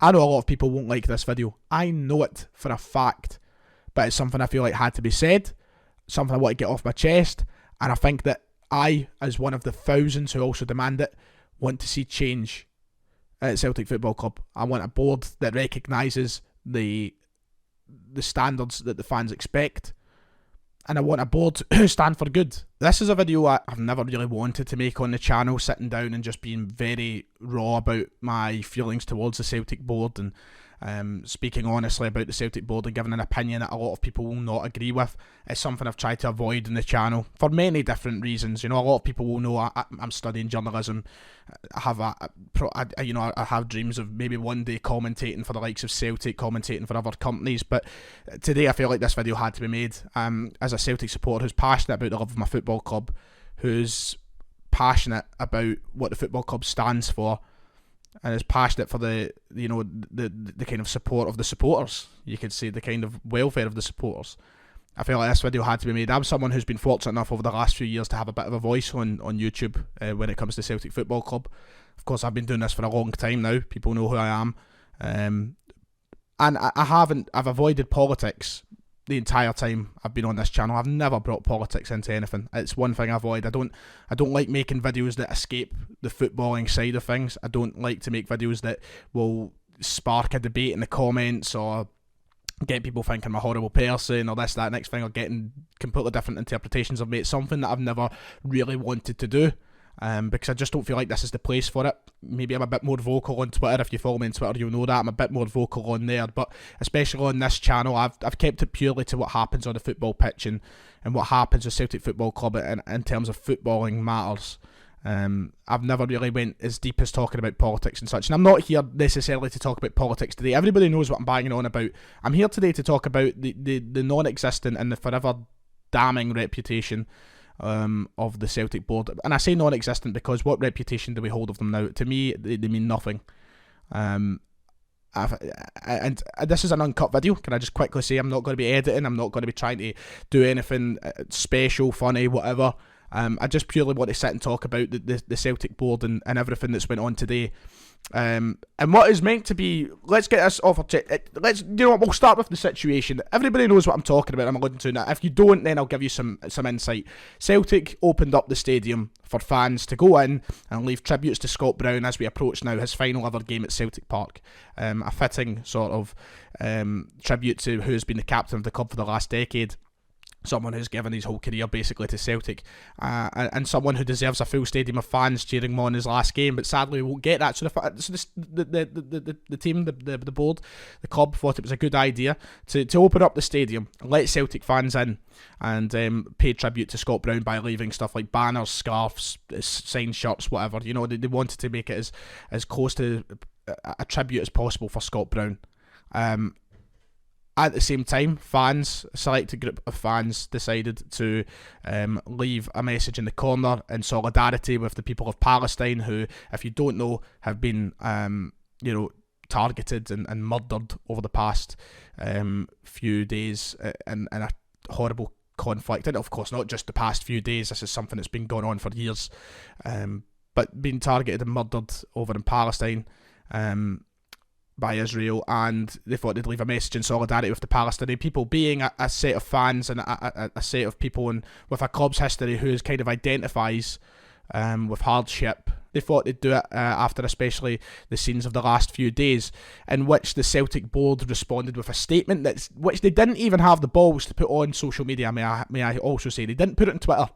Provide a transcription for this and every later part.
I know a lot of people won't like this video. I know it for a fact. But it's something I feel like had to be said, something I want to get off my chest, and I think that I, as one of the thousands who also demand it, want to see change at Celtic Football Club. I want a board that recognises the standards that the fans expect, and I want a board who stand for good. This is a video I've never really wanted to make on the channel, sitting down and just being very raw about my feelings towards the Celtic board and speaking honestly about the Celtic board and giving an opinion that a lot of people will not agree with. It's something I've tried to avoid in the channel for many different reasons. You know, a lot of people will know I'm studying journalism. I have dreams of maybe one day commentating for the likes of Celtic, commentating for other companies. But today I feel like this video had to be made. As a Celtic supporter who's passionate about the love of my football club, who's passionate about what the football club stands for, and is passionate for the kind of support of the supporters, you could say, the kind of welfare of the supporters. I feel like this video had to be made. I'm someone who's been fortunate enough over the last few years to have a bit of a voice on YouTube when it comes to Celtic Football Club. Of course, I've been doing this for a long time now. People know who I am. And I've avoided politics the entire time I've been on this channel. I've never brought politics into anything. It's one thing I avoid. I don't like making videos that escape the footballing side of things. I don't like to make videos that will spark a debate in the comments or get people thinking I'm a horrible person or this, that, next thing, or getting completely different interpretations of me. It's something that I've never really wanted to do. Because I just don't feel like this is the place for it. Maybe I'm a bit more vocal on Twitter. If you follow me on Twitter, you'll know that I'm a bit more vocal on there. But especially on this channel, I've kept it purely to what happens on the football pitch and what happens with Celtic Football Club in terms of footballing matters. I've never really went as deep as talking about politics and such. And I'm not here necessarily to talk about politics today. Everybody knows what I'm banging on about. I'm here today to talk about the non-existent and the forever damning reputation of the Celtic board. And I say non-existent because what reputation do we hold of them now? To me, they mean nothing. And this is an uncut video. Can I just quickly say I'm not going to be editing, I'm not going to be trying to do anything special, funny, whatever. I just purely want to sit and talk about the Celtic board and everything that's went on today. And what is meant to be, let's get this off our chest. We'll start with the situation. Everybody knows what I'm talking about. I'm alluding to now. If you don't, then I'll give you some insight. Celtic opened up the stadium for fans to go in and leave tributes to Scott Brown as we approach now his final ever game at Celtic Park. A fitting sort of tribute to who's been the captain of the club for the last decade. Someone who's given his whole career basically to Celtic, and someone who deserves a full stadium of fans cheering him on his last game, but sadly we won't get that. So the team, the board, the club thought it was a good idea to open up the stadium, let Celtic fans in, and pay tribute to Scott Brown by leaving stuff like banners, scarves, signed shirts, whatever. You know, they wanted to make it as close to a tribute as possible for Scott Brown. At the same time, fans, a selected group of fans, decided to leave a message in the corner in solidarity with the people of Palestine, who, if you don't know, have been targeted and murdered over the past few days in a horrible conflict. And of course, not just the past few days, this is something that's been going on for years, but being targeted and murdered over in Palestine by Israel, and they thought they'd leave a message in solidarity with the Palestinian people, being a set of fans and a set of people with a club's history who kind of identifies with hardship. They thought they'd do it after especially the scenes of the last few days, in which the Celtic board responded with a statement which they didn't even have the balls to put on social media, may I also say. They didn't put it on Twitter.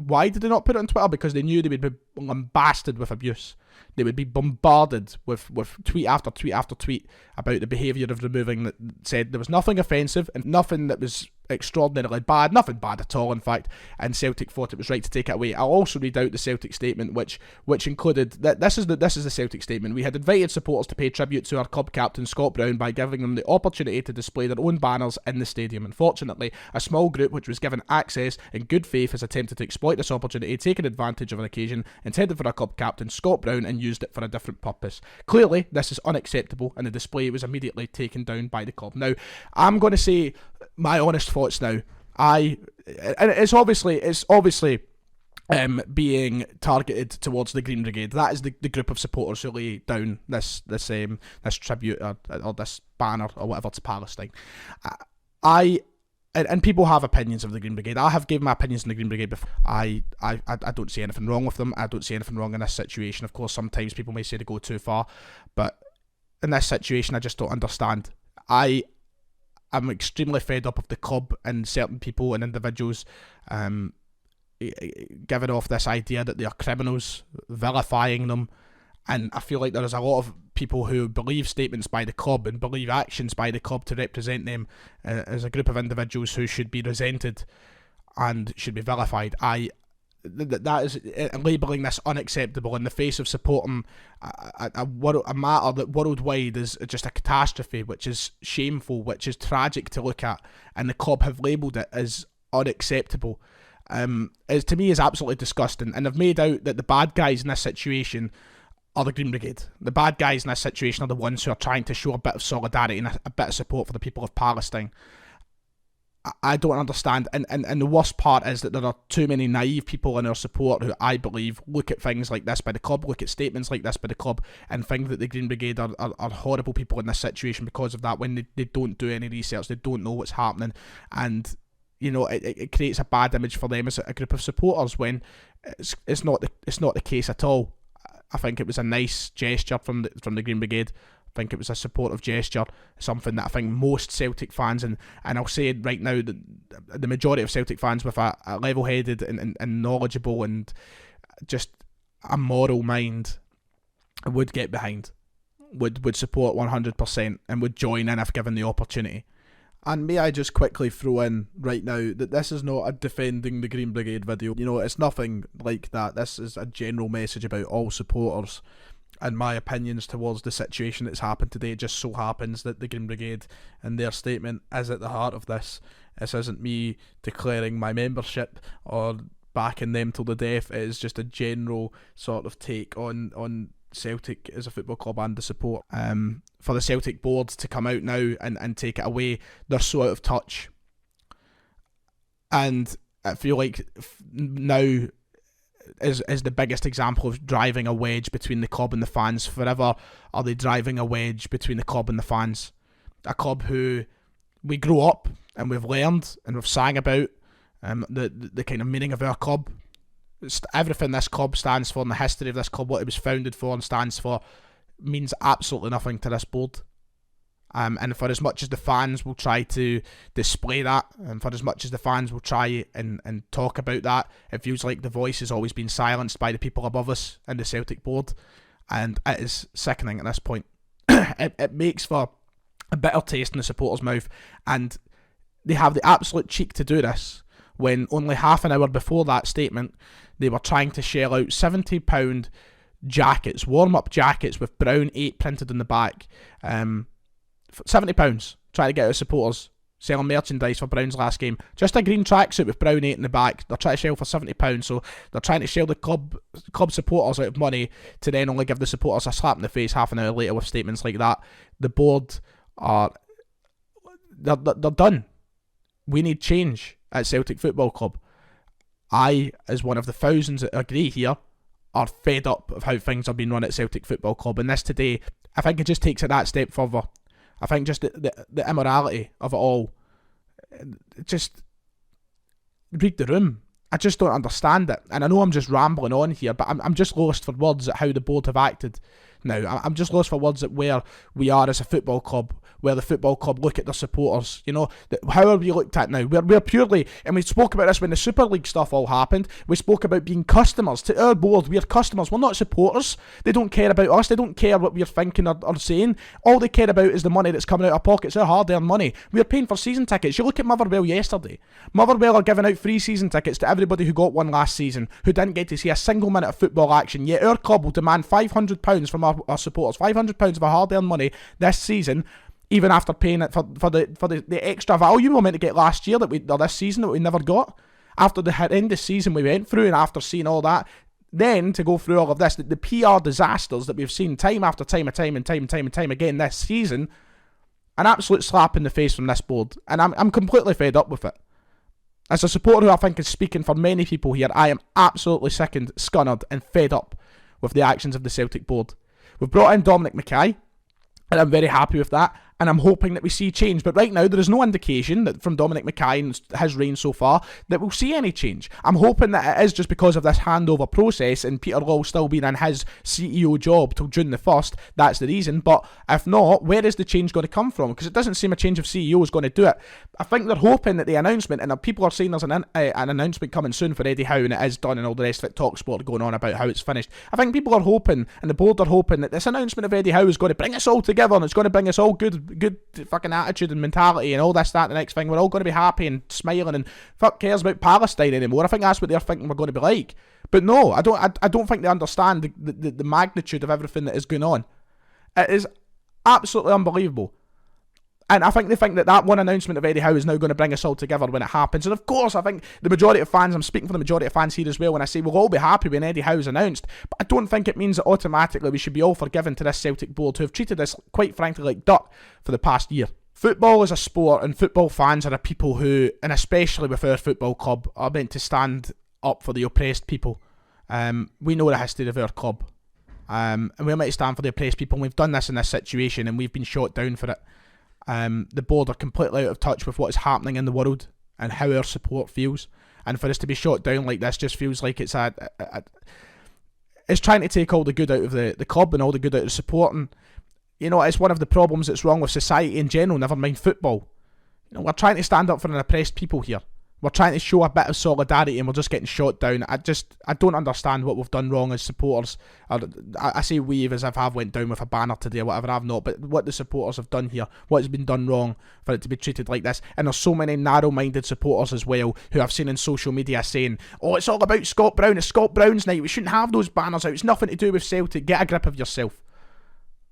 Why did they not put it on Twitter? Because they knew they would be lambasted with abuse. They would be bombarded with tweet after tweet after tweet about the behaviour of removing that said there was nothing offensive and nothing that was extraordinarily bad, nothing bad at all in fact, and Celtic thought it was right to take it away. I'll also read out the Celtic statement which included that this is the Celtic statement. We had invited supporters to pay tribute to our club captain Scott Brown by giving them the opportunity to display their own banners in the stadium. Unfortunately, a small group which was given access in good faith has attempted to exploit this opportunity, taking advantage of an occasion intended for our club captain Scott Brown, and used it for a different purpose. Clearly, this is unacceptable, and the display was immediately taken down by the club. Now, I'm going to say my honest thoughts now. It's obviously being targeted towards the Green Brigade. That is the group of supporters who lay down this tribute or this banner or whatever to Palestine. And people have opinions of the Green Brigade. I have given my opinions on the Green Brigade before. I don't see anything wrong with them. I don't see anything wrong in this situation. Of course, sometimes people may say they go too far, but in this situation, I just don't understand. I'm extremely fed up of the club and certain people and individuals giving off this idea that they are criminals, vilifying them, and I feel like there is a lot of people who believe statements by the club and believe actions by the club to represent them as a group of individuals who should be resented and should be vilified. That is labelling this unacceptable in the face of supporting a matter that worldwide is just a catastrophe, which is shameful, which is tragic to look at, and the club have labelled it as unacceptable. To me is absolutely disgusting, and they've made out that the bad guys in this situation are the Green Brigade. The bad guys in this situation are the ones who are trying to show a bit of solidarity and a bit of support for the people of Palestine. I don't understand, and the worst part is that there are too many naive people in our support who I believe look at things like this by the club, look at statements like this by the club, and think that the Green Brigade are horrible people in this situation because of that, when they don't do any research, they don't know what's happening, and it creates a bad image for them as a group of supporters when it's not the case at all. I think it was a nice gesture from the Green Brigade. I think it was a supportive gesture, something that I think most Celtic fans, and I'll say it right now, that the majority of Celtic fans with a level-headed and knowledgeable and just a moral mind would get behind, would support 100% and would join in if given the opportunity. And may I just quickly throw in right now that this is not a defending the Green Brigade video. It's nothing like that. This is a general message about all supporters and my opinions towards the situation that's happened today. It just so happens that the Green Brigade and their statement is at the heart of this. This isn't me declaring my membership or backing them till the death. It is just a general sort of take on Celtic as a football club and the support. For the Celtic board to come out now and take it away, they're so out of touch. And I feel like now is the biggest example of driving a wedge between the club and the fans. Forever are they driving a wedge between the club and the fans. A club who we grew up and we've learned and we've sang about the kind of meaning of our club. Everything this club stands for and the history of this club, what it was founded for and stands for, means absolutely nothing to this board. And for as much as the fans will try to display that, and for as much as the fans will try and talk about that, it feels like the voice has always been silenced by the people above us in the Celtic board, and it is sickening at this point. It makes for a bitter taste in the supporters' mouth, and they have the absolute cheek to do this when only half an hour before that statement they were trying to shell out £70 jackets, warm-up jackets with Brown 8 printed on the back. £70, trying to get out supporters selling merchandise for Brown's last game. Just a green tracksuit with Brown 8 in the back. They're trying to sell for £70, so they're trying to shell the club supporters out of money to then only give the supporters a slap in the face half an hour later with statements like that. The board they're done. We need change at Celtic Football Club. I, as one of the thousands that agree here, are fed up of how things are being run at Celtic Football Club, and this today, I think it just takes it that step further. I think just the immorality of it all, just read the room. I just don't understand it, and I know I'm just rambling on here, but I'm just lost for words at how the board have acted. Now, I'm just lost for words at where we are as a football club, where the football club look at their supporters. How are we looked at now? We're purely, and we spoke about this when the Super League stuff all happened, we spoke about being customers. To our board, we're customers, we're not supporters. They don't care about us, they don't care what we're thinking or saying. All they care about is the money that's coming out of our pockets, our hard-earned money. We're paying for season tickets. You look at Motherwell yesterday. Motherwell are giving out free season tickets to everybody who got one last season, who didn't get to see a single minute of football action, yet our club will demand £500 from our supporters, £500 of our hard-earned money this season, even after paying it for the extra value we were meant to get last year or this season that we never got. After the horrendous season we went through, and after seeing all that, then to go through all of this, the PR disasters that we've seen time after time again this season, an absolute slap in the face from this board, and I'm completely fed up with it. As a supporter who I think is speaking for many people here, I am absolutely sickened, scunnered and fed up with the actions of the Celtic board. We've brought in Dominic Mackay, and I'm very happy with that, and I'm hoping that we see change. But right now, there is no indication that from Dominic Mackay and his reign so far that we'll see any change. I'm hoping that it is just because of this handover process and Peter Lawwell still being in his CEO job till June the 1st. That's the reason. But if not, where is the change going to come from? Because it doesn't seem a change of CEO is going to do it. I think they're hoping that the announcement, and people are saying there's an announcement coming soon for Eddie Howe, and it is done, and all the rest of it, TalkSport going on about how it's finished. I think people are hoping, and the board are hoping, that this announcement of Eddie Howe is going to bring us all together, and it's going to bring us all good fucking attitude and mentality and all this, that, and the next thing. We're all going to be happy and smiling, and fuck cares about Palestine anymore. I think that's what they're thinking we're going to be like. But no, I don't think they understand the magnitude of everything that is going on. It is absolutely unbelievable. And I think they think that one announcement of Eddie Howe is now going to bring us all together when it happens. And of course, I think the majority of fans, I'm speaking for the majority of fans here as well when I say we'll all be happy when Eddie Howe is announced. But I don't think it means that automatically we should be all forgiven to this Celtic board who have treated us, quite frankly, like dirt for the past year. Football is a sport, and football fans are a people who, and especially with our football club, are meant to stand up for the oppressed people. We know the history of our club. And we're meant to stand for the oppressed people, and we've done this in this situation, and we've been shot down for it. The board are completely out of touch with what is happening in the world and how our support feels, and for us to be shot down like this just feels like it's it's trying to take all the good out of the club and all the good out of the support. And you know, it's one of the problems that's wrong with society in general, never mind football. You know, we're trying to stand up for an oppressed people here. We're trying to show a bit of solidarity, and we're just getting shot down. I don't understand what we've done wrong as supporters. I say we as if I've went down with a banner today or whatever. I've not, but what the supporters have done here, what has been done wrong for it to be treated like this. And there's so many narrow-minded supporters as well who I've seen in social media saying, oh, it's all about Scott Brown, it's Scott Brown's night, we shouldn't have those banners out, it's nothing to do with Celtic. Get a grip of yourself.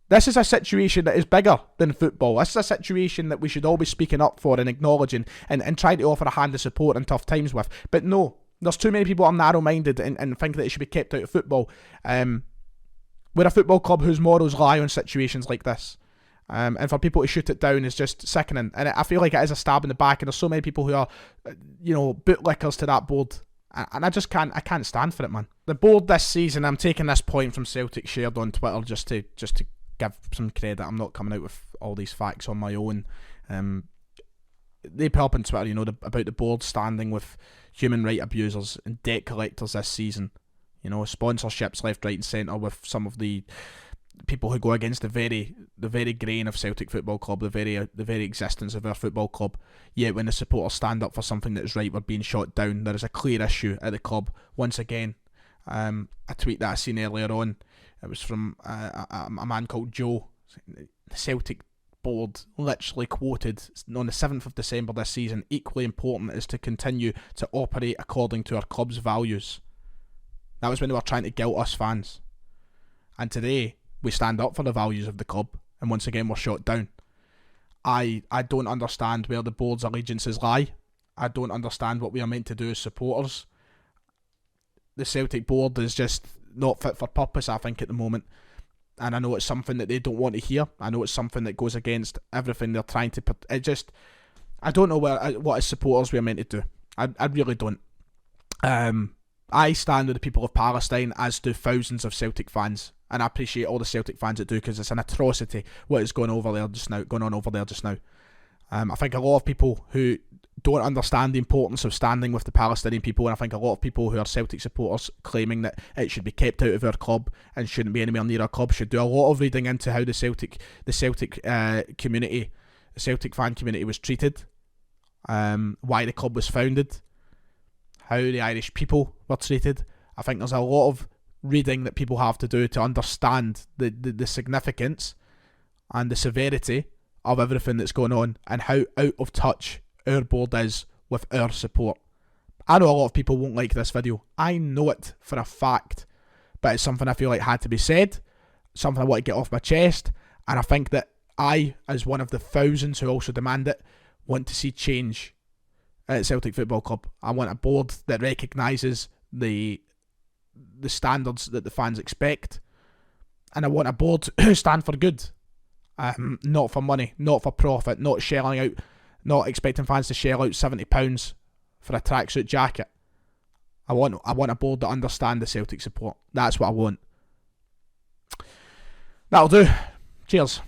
This is a situation that is bigger than football. This is a situation that we should all be speaking up for and acknowledging and trying to offer a hand of support in tough times with. But no, there's too many people who are narrow-minded and think that it should be kept out of football. We're a football club whose morals lie on situations like this. And for people to shoot it down is just sickening. And I feel like it is a stab in the back, and there's so many people who are, bootlickers to that board. And I can't stand for it, man. The board this season, I'm taking this point from Celtic shared on Twitter just to give some credit. I'm not coming out with all these facts on my own. They put up on Twitter, about the board standing with human right abusers and debt collectors this season. Sponsorships left, right and centre with some of the people who go against the very grain of Celtic Football Club, the very existence of our football club. Yet when the supporters stand up for something that is right, we're being shot down. There is a clear issue at the club. Once again, a tweet that I seen earlier on, it was from a man called Joe. The Celtic board literally quoted on the 7th of December this season, equally important is to continue to operate according to our club's values. That was when they were trying to guilt us fans. And today, we stand up for the values of the club, and once again we're shot down. I don't understand where the board's allegiances lie. I don't understand what we are meant to do as supporters. The Celtic board is just not fit for purpose, I think, at the moment. And I know it's something that they don't want to hear. I know it's something that goes against everything they're trying to put. I don't know what as supporters we are meant to do. I really don't. I stand with the people of Palestine, as do thousands of Celtic fans. And I appreciate all the Celtic fans that do, because it's an atrocity what is going on over there just now. I think a lot of people who don't understand the importance of standing with the Palestinian people, and I think a lot of people who are Celtic supporters claiming that it should be kept out of our club and shouldn't be anywhere near our club, should do a lot of reading into how the Celtic community, the Celtic fan community was treated, why the club was founded, how the Irish people were treated. I think there's a lot of reading that people have to do to understand the significance and the severity of everything that's going on, and how out of touch our board is with our support. I know a lot of people won't like this video. I know it for a fact, but it's something I feel like had to be said, something I want to get off my chest, and I think that I, as one of the thousands who also demand it, want to see change at Celtic Football Club. I want a board that recognises the standards that the fans expect, and I want a board who stand for good, not for money, not for profit, not shelling out, not expecting fans to shell out £70 for a tracksuit jacket. I want a board that understands the Celtic support. That's what I want. That'll do. Cheers.